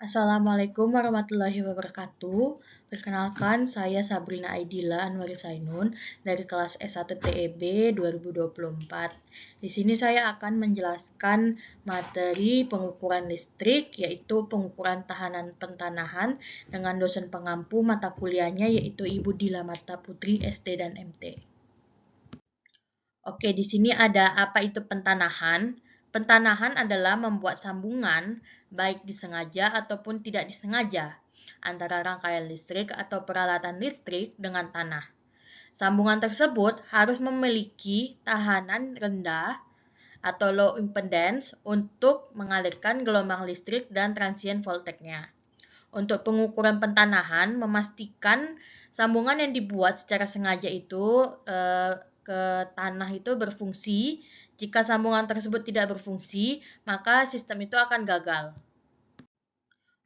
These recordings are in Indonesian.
Assalamualaikum warahmatullahi wabarakatuh. Perkenalkan, saya Sabrina Aidila Anwarisainun dari kelas S1 TEB 2024. Di sini saya akan menjelaskan materi pengukuran listrik, yaitu pengukuran tahanan pentanahan dengan dosen pengampu mata kuliahnya yaitu Ibu Dila Marta Putri, SD dan MT. Oke, di sini ada apa itu pentanahan. Pentanahan adalah membuat sambungan, baik disengaja ataupun tidak disengaja, antara rangkaian listrik atau peralatan listrik dengan tanah. Sambungan tersebut harus memiliki tahanan rendah atau low impedance untuk mengalirkan gelombang listrik dan transient voltage-nya. Untuk pengukuran pentanahan, memastikan sambungan yang dibuat secara sengaja itu ke tanah itu berfungsi. Jika sambungan tersebut tidak berfungsi, maka sistem itu akan gagal.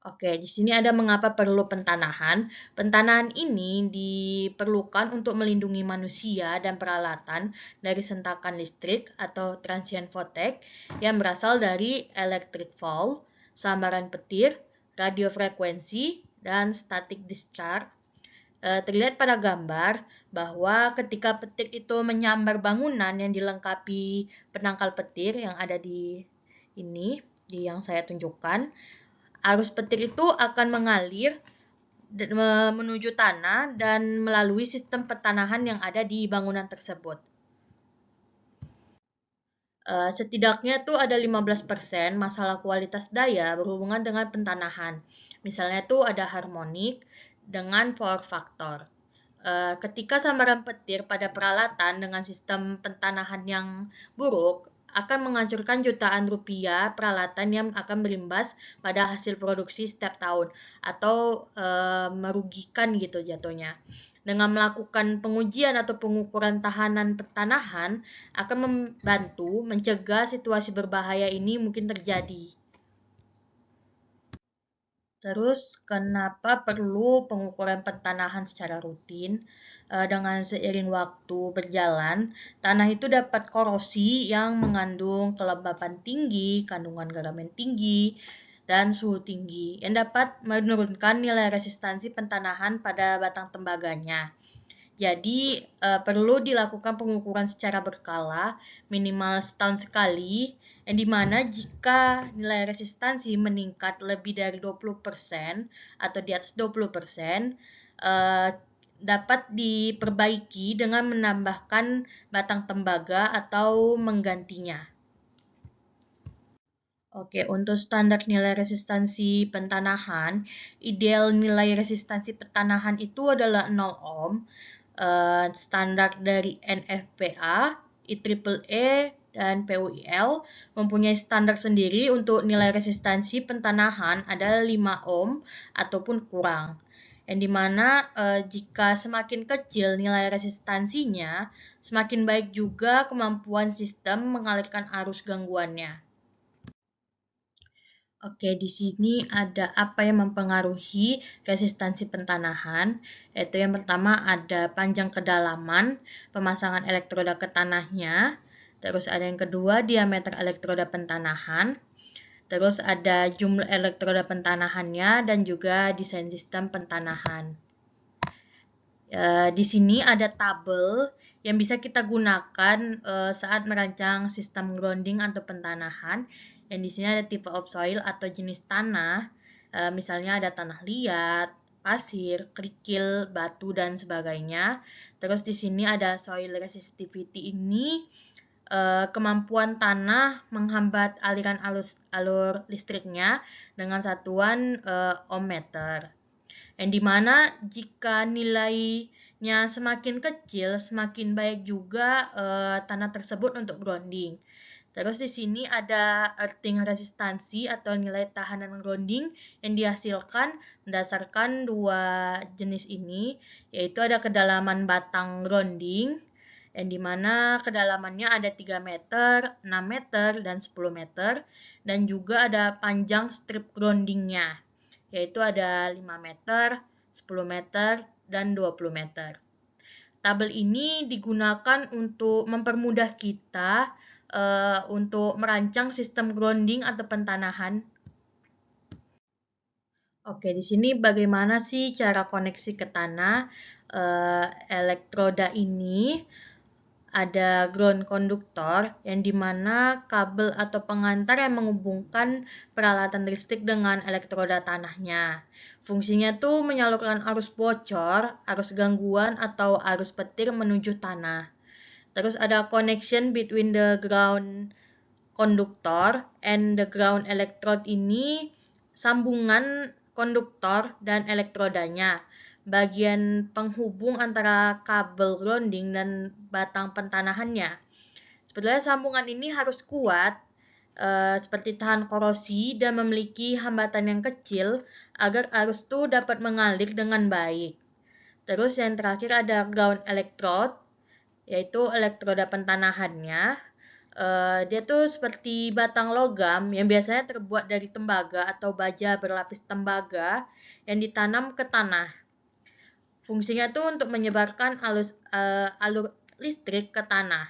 Oke, di sini ada mengapa perlu pentanahan. Pentanahan ini diperlukan untuk melindungi manusia dan peralatan dari sentakan listrik atau transient voltage yang berasal dari electric fault, sambaran petir, radiofrekuensi, dan static discharge. Terlihat pada gambar bahwa ketika petir itu menyambar bangunan yang dilengkapi penangkal petir yang ada di yang saya tunjukkan, arus petir itu akan mengalir menuju tanah dan melalui sistem pertanahan yang ada di bangunan tersebut. Setidaknya tuh ada 15% masalah kualitas daya berhubungan dengan pentanahan. Misalnya tuh ada harmonik dengan power factor. Ketika sambaran petir pada peralatan dengan sistem pentanahan yang buruk akan menghancurkan jutaan rupiah peralatan yang akan berimbas pada hasil produksi setiap tahun atau merugikan gitu jatuhnya. Dengan melakukan pengujian atau pengukuran tahanan pentanahan akan membantu mencegah situasi berbahaya ini mungkin terjadi. Terus, kenapa perlu pengukuran pentanahan secara rutin? Dengan seiring waktu berjalan, tanah itu dapat korosi yang mengandung kelembapan tinggi, kandungan garam yang tinggi, dan suhu tinggi yang dapat menurunkan nilai resistansi pentanahan pada batang tembaganya. Jadi, perlu dilakukan pengukuran secara berkala, minimal setahun sekali, yang dimana jika nilai resistansi meningkat lebih dari 20% atau di atas 20%, dapat diperbaiki dengan menambahkan batang tembaga atau menggantinya. Oke, untuk standar nilai resistansi pentanahan, ideal nilai resistansi pentanahan itu adalah 0 ohm. Standar dari NFPA, IEEE, dan PUIL mempunyai standar sendiri untuk nilai resistansi pentanahan adalah 5 ohm ataupun kurang. Yang dimana jika semakin kecil nilai resistansinya, semakin baik juga kemampuan sistem mengalirkan arus gangguannya. Oke, di sini ada apa yang mempengaruhi resistansi pentanahan, yaitu yang pertama ada panjang kedalaman pemasangan elektroda ke tanahnya, terus ada yang kedua diameter elektroda pentanahan, terus ada jumlah elektroda pentanahannya dan juga desain sistem pentanahan. Di sini ada tabel yang bisa kita gunakan saat merancang sistem grounding atau pentanahan. Dan di sini ada tipe of soil atau jenis tanah, misalnya ada tanah liat, pasir, kerikil, batu, dan sebagainya. Terus di sini ada soil resistivity ini, kemampuan tanah menghambat aliran alur listriknya dengan satuan ohmmeter. Yang dimana jika nilainya semakin kecil, semakin baik juga tanah tersebut untuk grounding. Terus di sini ada earthing resistansi atau nilai tahanan grounding yang dihasilkan berdasarkan dua jenis ini, yaitu ada kedalaman batang grounding, yang dimana kedalamannya ada 3 meter, 6 meter, dan 10 meter, dan juga ada panjang strip groundingnya, yaitu ada 5 meter, 10 meter, dan 20 meter. Tabel ini digunakan untuk mempermudah kita untuk merancang sistem grounding atau pentanahan. Oke, di sini bagaimana sih cara koneksi ke tanah? Elektroda ini ada ground conductor yang dimana kabel atau pengantar yang menghubungkan peralatan listrik dengan elektroda tanahnya. Fungsinya tuh menyalurkan arus bocor, arus gangguan, atau arus petir menuju tanah. Terus ada connection between the ground conductor and the ground electrode ini sambungan konduktor dan elektrodanya. Bagian penghubung antara kabel grounding dan batang pentanahannya. Sebetulnya sambungan ini harus kuat, seperti tahan korosi dan memiliki hambatan yang kecil agar arus itu dapat mengalir dengan baik. Terus yang terakhir ada ground electrode, yaitu elektroda pentanahannya. Dia tuh seperti batang logam yang biasanya terbuat dari tembaga atau baja berlapis tembaga yang ditanam ke tanah. Fungsinya tuh untuk menyebarkan alur listrik ke tanah.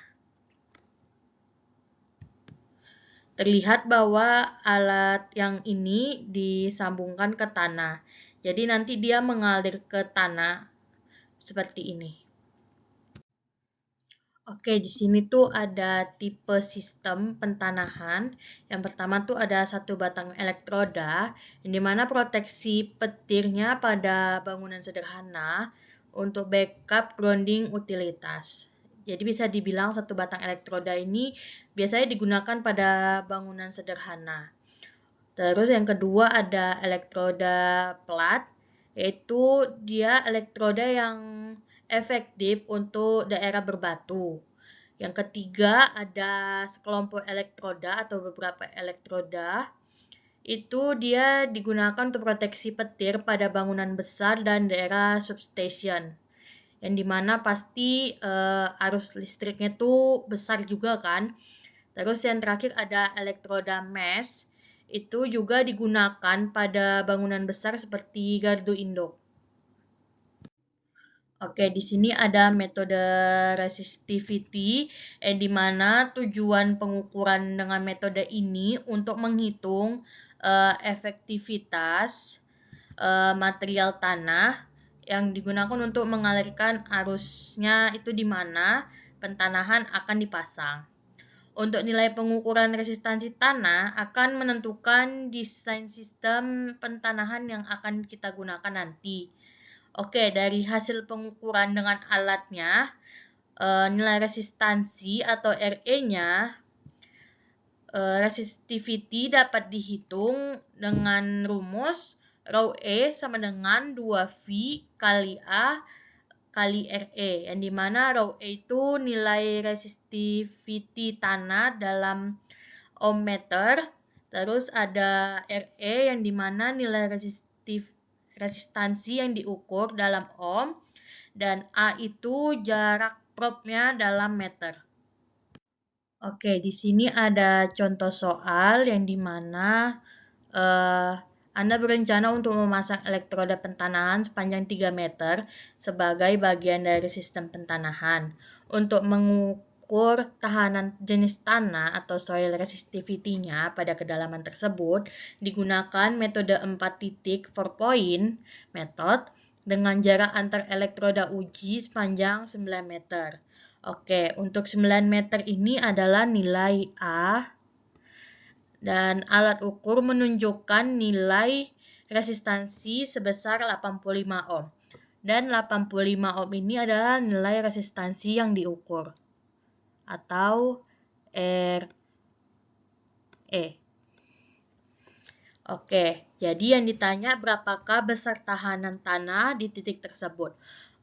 Terlihat bahwa alat yang ini disambungkan ke tanah. Jadi nanti dia mengalir ke tanah seperti ini. Oke, di sini tuh ada tipe sistem pentanahan. Yang pertama tuh ada satu batang elektroda, yang dimana proteksi petirnya pada bangunan sederhana untuk backup grounding utilitas. Jadi bisa dibilang satu batang elektroda ini biasanya digunakan pada bangunan sederhana. Terus yang kedua ada elektroda plat, yaitu dia elektroda yang efektif untuk daerah berbatu. Yang ketiga ada sekelompok elektroda atau beberapa elektroda. Itu dia digunakan untuk proteksi petir pada bangunan besar dan daerah substation. Yang dimana pasti arus listriknya tuh besar juga kan. Terus yang terakhir ada elektroda mesh. Itu juga digunakan pada bangunan besar seperti gardu induk. Oke, di sini ada metode resistivity, di mana tujuan pengukuran dengan metode ini untuk menghitung efektivitas material tanah yang digunakan untuk mengalirkan arusnya itu di mana pentanahan akan dipasang. Untuk nilai pengukuran resistansi tanah akan menentukan desain sistem pentanahan yang akan kita gunakan nanti. Oke, dari hasil pengukuran dengan alatnya, nilai resistansi atau RE-nya, resistivity dapat dihitung dengan rumus rho E sama dengan 2V kali A kali RE, yang dimana rho E itu nilai resistivity tanah dalam ohm meter, terus ada RE yang dimana nilai resistansi yang diukur dalam ohm, dan A itu jarak probnya dalam meter. Oke, di sini ada contoh soal yang dimana Anda berencana untuk memasang elektroda pentanahan sepanjang 3 meter sebagai bagian dari sistem pentanahan. Untuk mengukur tahanan jenis tanah atau soil resistivity-nya pada kedalaman tersebut, digunakan metode 4 titik 4 point method dengan jarak antar elektroda uji sepanjang 9 meter. Oke, untuk 9 meter ini adalah nilai A, dan alat ukur menunjukkan nilai resistansi sebesar 85 ohm. Dan 85 ohm ini adalah nilai resistansi yang diukur, atau RE. Oke, jadi yang ditanya berapakah besar tahanan tanah di titik tersebut.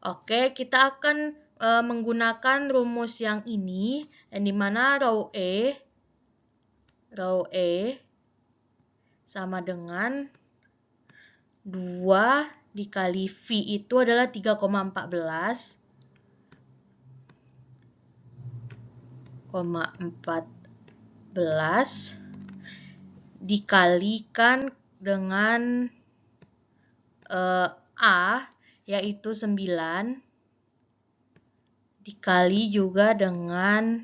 Oke, kita akan menggunakan rumus yang ini, yang dimana rho E sama dengan 2 dikali V itu adalah 3,14 dikalikan dengan A yaitu 9 dikali juga dengan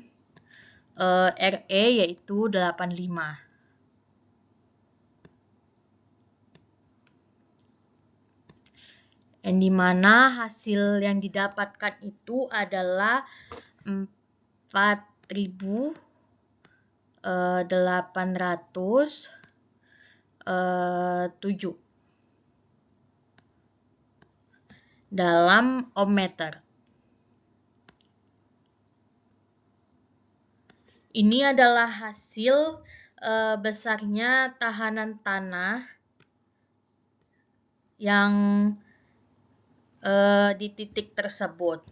RE yaitu 85. yang dimana hasil yang didapatkan itu adalah 4.807 dalam ohm meter. Ini adalah hasil besarnya tahanan tanah yang di titik tersebut.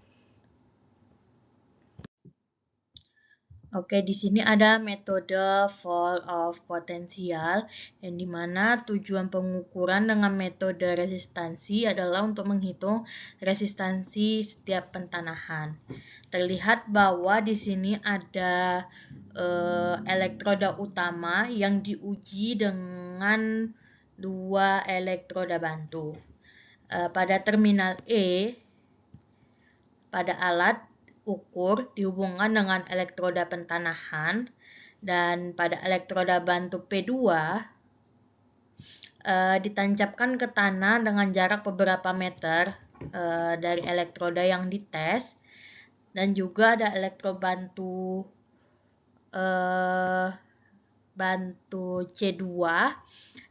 Oke, di sini ada metode fall of potential, yang dimana tujuan pengukuran dengan metode resistansi adalah untuk menghitung resistansi setiap pentanahan. Terlihat bahwa di sini ada elektroda utama yang diuji dengan 2 elektroda bantu. Pada terminal E, pada alat ukur dihubungkan dengan elektroda pentanahan, dan pada elektroda bantu P2 ditancapkan ke tanah dengan jarak beberapa meter dari elektroda yang dites, dan juga ada elektroda bantu C2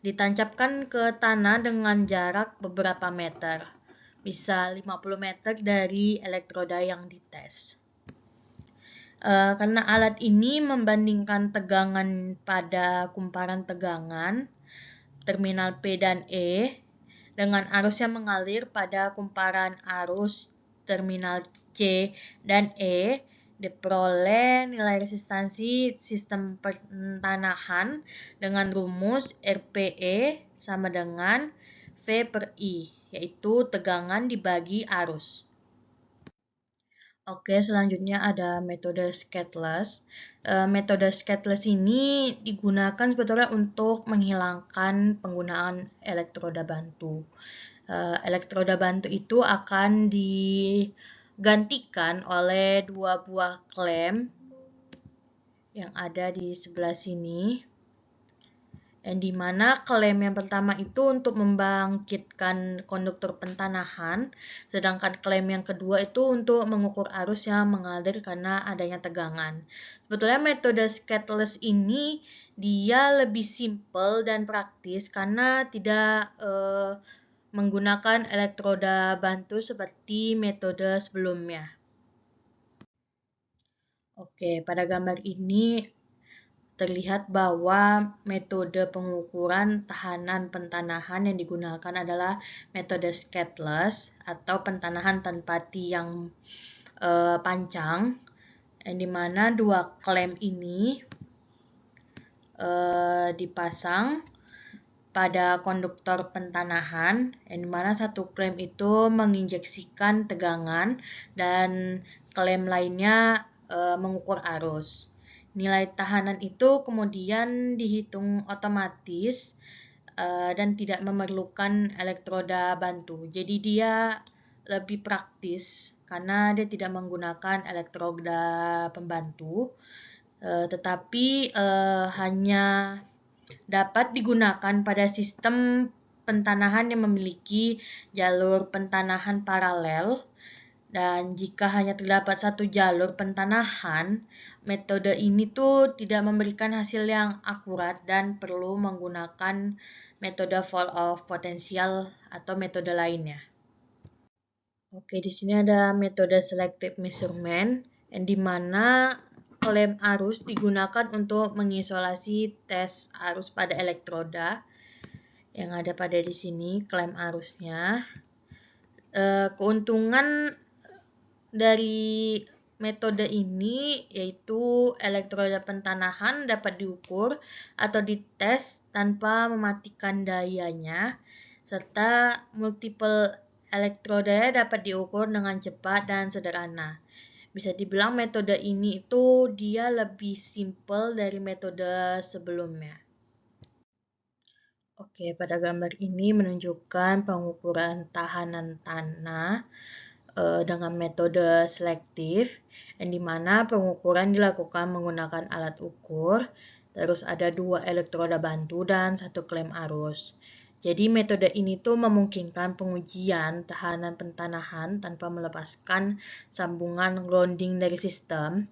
ditancapkan ke tanah dengan jarak beberapa meter, bisa 50 meter dari elektroda yang dites. Karena alat ini membandingkan tegangan pada kumparan tegangan terminal P dan E dengan arus yang mengalir pada kumparan arus terminal C dan E, diperoleh nilai resistansi sistem pentanahan dengan rumus RPE sama dengan V per I, yaitu tegangan dibagi arus. Oke, selanjutnya ada metode skateless. Metode skateless ini digunakan sebetulnya untuk menghilangkan penggunaan elektroda bantu. Elektroda bantu itu akan digantikan oleh 2 buah klem yang ada di sebelah sini, yang dimana klem yang pertama itu untuk membangkitkan konduktor pentanahan, sedangkan klem yang kedua itu untuk mengukur arus yang mengalir karena adanya tegangan. Sebetulnya metode skateless ini dia lebih simple dan praktis karena tidak menggunakan elektroda bantu seperti metode sebelumnya. Oke, pada gambar ini terlihat bahwa metode pengukuran tahanan pentanahan yang digunakan adalah metode skateless atau pentanahan tanpa tiang panjang, yang dimana 2 klem ini dipasang pada konduktor pentanahan, yang dimana 1 klem itu menginjeksikan tegangan dan klem lainnya mengukur arus. Nilai tahanan itu kemudian dihitung otomatis dan tidak memerlukan elektroda bantu. Jadi dia lebih praktis karena dia tidak menggunakan elektroda pembantu, tetapi hanya dapat digunakan pada sistem pentanahan yang memiliki jalur pentanahan paralel. Dan jika hanya terdapat 1 jalur pentanahan, metode ini tuh tidak memberikan hasil yang akurat dan perlu menggunakan metode fall of potential atau metode lainnya. Oke, di sini ada metode selective measurement, yang dimana klem arus digunakan untuk mengisolasi tes arus pada elektroda yang ada pada di sini klem arusnya. Keuntungan dari metode ini yaitu elektroda pentanahan dapat diukur atau dites tanpa mematikan dayanya, serta multiple elektroda dapat diukur dengan cepat dan sederhana. Bisa dibilang metode ini itu dia lebih simple dari metode sebelumnya. Oke, pada gambar ini menunjukkan pengukuran tahanan tanah dengan metode selektif, yang dimana pengukuran dilakukan menggunakan alat ukur, terus ada 2 elektroda bantu dan 1 klem arus. Jadi metode ini tuh memungkinkan pengujian tahanan pentanahan tanpa melepaskan sambungan grounding dari sistem,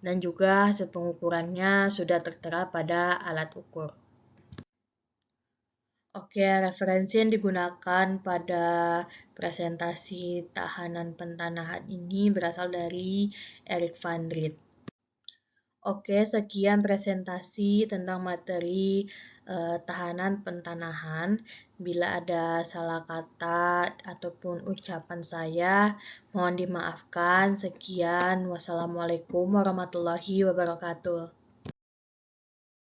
dan juga hasil pengukurannya sudah tertera pada alat ukur. Oke, referensi yang digunakan pada presentasi tahanan pentanahan ini berasal dari Erik van Riet. Oke, sekian presentasi tentang materi tahanan pentanahan. Bila ada salah kata ataupun ucapan saya, mohon dimaafkan. Sekian, wassalamualaikum warahmatullahi wabarakatuh.